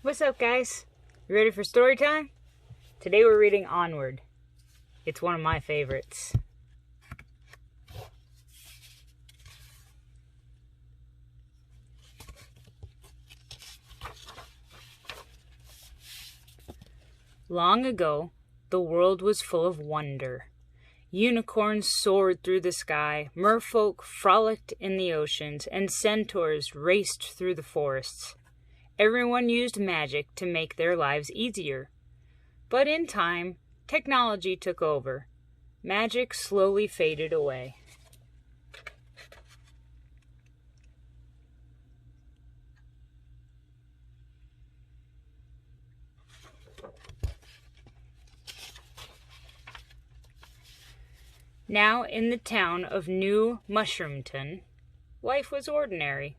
What's up, guys? You ready for story time? Today we're reading Onward. It's one of my favorites. Long ago, the world was full of wonder. Unicorns soared through the sky, merfolk frolicked in the oceans, and centaurs raced through the forests. Everyone used magic to make their lives easier. But in time, technology took over. Magic slowly faded away. Now, in the town of New Mushroomton, life was ordinary.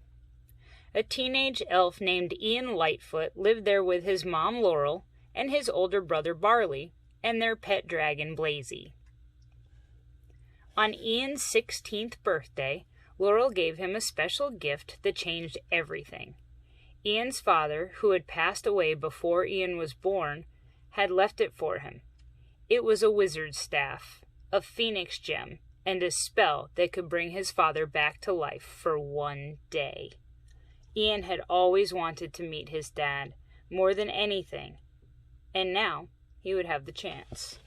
A teenage elf named Ian Lightfoot lived there with his mom Laurel and his older brother Barley and their pet dragon Blazy. On Ian's 16th birthday, Laurel gave him a special gift that changed everything. Ian's father, who had passed away before Ian was born, had left it for him. It was a wizard's staff, a phoenix gem, and a spell that could bring his father back to life for one day. Ian had always wanted to meet his dad, more than anything, and now he would have the chance.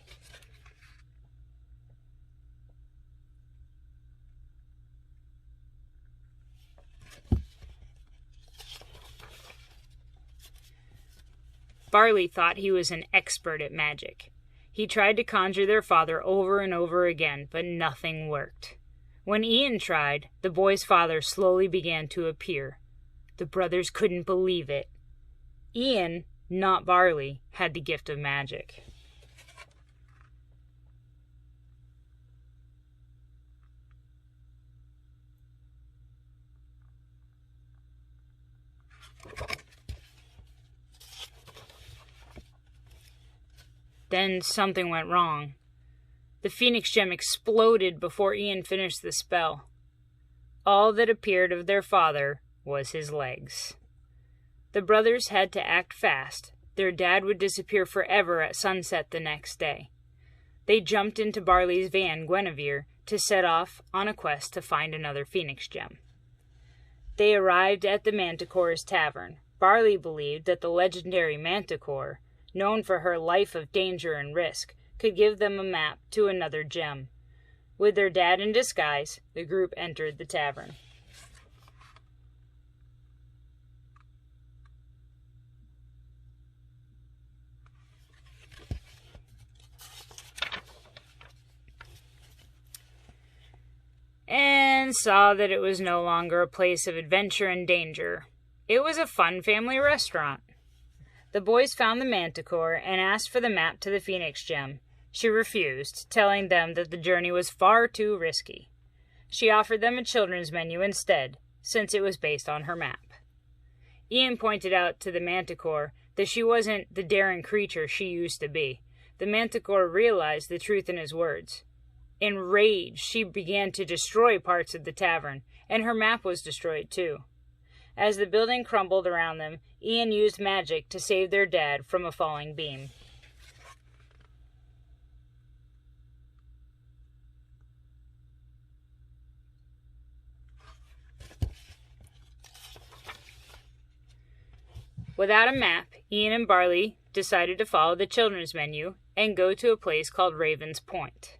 Barley thought he was an expert at magic. He tried to conjure their father over and over again, but nothing worked. When Ian tried, the boy's father slowly began to appear. The brothers couldn't believe it. Ian, not Barley, had the gift of magic. Then something went wrong. The phoenix gem exploded before Ian finished the spell. All that appeared of their father was his legs. The brothers had to act fast. Their dad would disappear forever at sunset the next day. They jumped into Barley's van, Guinevere, to set off on a quest to find another phoenix gem. They arrived at the Manticore's tavern. Barley believed that the legendary Manticore, known for her life of danger and risk, could give them a map to another gem. With their dad in disguise, the group entered the tavern. And saw that it was no longer a place of adventure and danger. It was a fun family restaurant. The boys found the Manticore and asked for the map to the Phoenix Gem. She refused, telling them that the journey was far too risky. She offered them a children's menu instead, since it was based on her map. Ian pointed out to the Manticore that she wasn't the daring creature she used to be. The Manticore realized the truth in his words. Enraged, she began to destroy parts of the tavern, and her map was destroyed too. As the building crumbled around them, Ian used magic to save their dad from a falling beam. Without a map, Ian and Barley decided to follow the children's menu and go to a place called Raven's Point.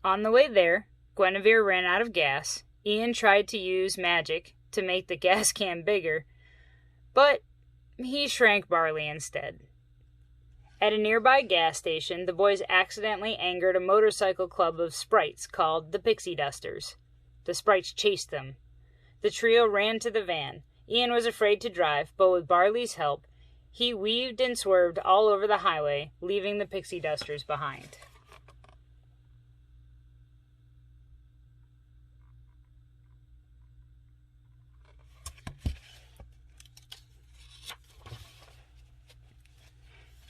On the way there, Guinevere ran out of gas. Ian tried to use magic to make the gas can bigger, but he shrank Barley instead. At a nearby gas station, the boys accidentally angered a motorcycle club of sprites called the Pixie Dusters. The sprites chased them. The trio ran to the van. Ian was afraid to drive, but with Barley's help, he weaved and swerved all over the highway, leaving the Pixie Dusters behind.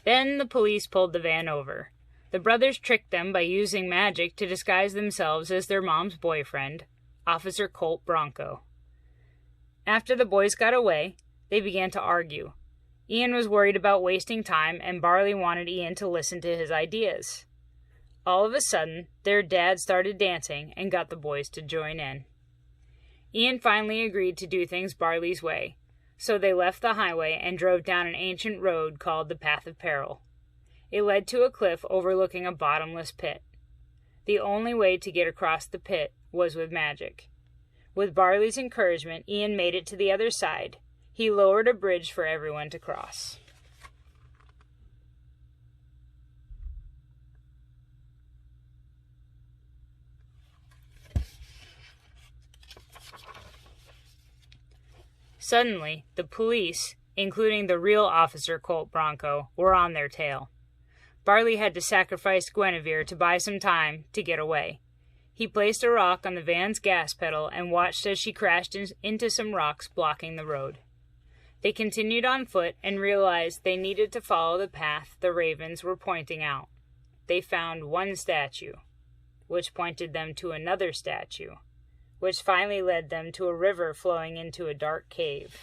Then the police pulled the van over. The brothers tricked them by using magic to disguise themselves as their mom's boyfriend, Officer Colt Bronco. After the boys got away, they began to argue. Ian was worried about wasting time, and Barley wanted Ian to listen to his ideas. All of a sudden, their dad started dancing and got the boys to join in. Ian finally agreed to do things Barley's way, so they left the highway and drove down an ancient road called the Path of Peril. It led to a cliff overlooking a bottomless pit. The only way to get across the pit was with magic. With Barley's encouragement, Ian made it to the other side. He lowered a bridge for everyone to cross. Suddenly, the police, including the real Officer Colt Bronco, were on their tail. Barley had to sacrifice Guinevere to buy some time to get away. He placed a rock on the van's gas pedal and watched as she crashed into some rocks blocking the road. They continued on foot and realized they needed to follow the path the ravens were pointing out. They found one statue, which pointed them to another statue, which finally led them to a river flowing into a dark cave.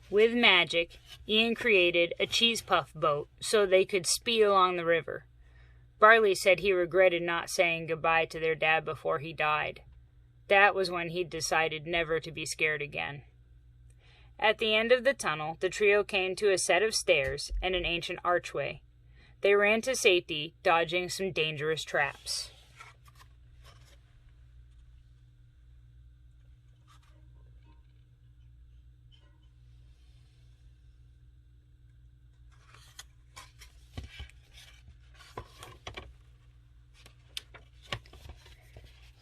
With magic, Ian created a cheese puff boat so they could speed along the river. Barley said he regretted not saying goodbye to their dad before he died. That was when he decided never to be scared again. At the end of the tunnel, the trio came to a set of stairs and an ancient archway. They ran to safety, dodging some dangerous traps.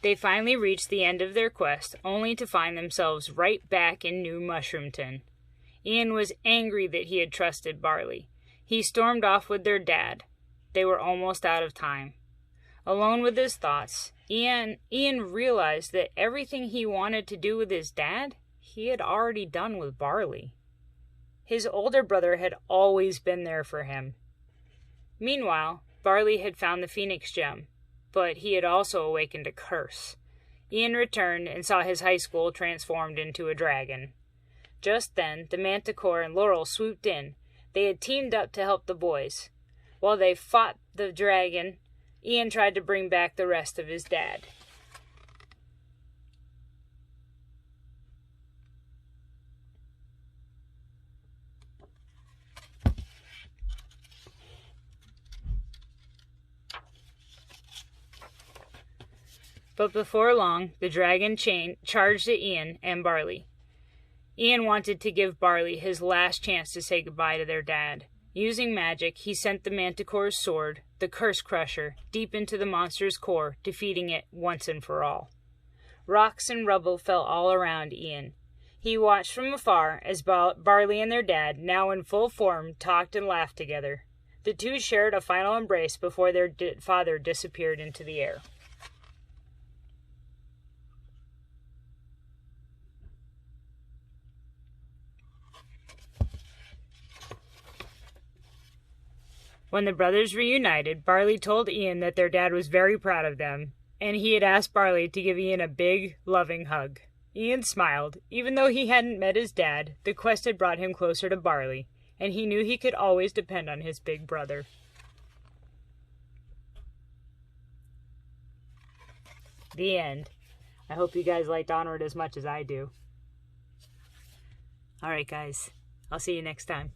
They finally reached the end of their quest, only to find themselves right back in New Mushroomton. Ian was angry that he had trusted Barley. He stormed off with their dad. They were almost out of time. Alone with his thoughts, Ian realized that everything he wanted to do with his dad, he had already done with Barley. His older brother had always been there for him. Meanwhile, Barley had found the Phoenix Gem, but he had also awakened a curse. Ian returned and saw his high school transformed into a dragon. Just then, the Manticore and Laurel swooped in. They had teamed up to help the boys. While they fought the dragon, Ian tried to bring back the rest of his dad. But before long, the dragon charged at Ian and Barley. Ian wanted to give Barley his last chance to say goodbye to their dad. Using magic, he sent the Manticore's sword, the Curse Crusher, deep into the monster's core, defeating it once and for all. Rocks and rubble fell all around Ian. He watched from afar as Barley and their dad, now in full form, talked and laughed together. The two shared a final embrace before their father disappeared into the air. When the brothers reunited, Barley told Ian that their dad was very proud of them, and he had asked Barley to give Ian a big, loving hug. Ian smiled. Even though he hadn't met his dad, the quest had brought him closer to Barley, and he knew he could always depend on his big brother. The end. I hope you guys liked Onward as much as I do. Alright guys, I'll see you next time.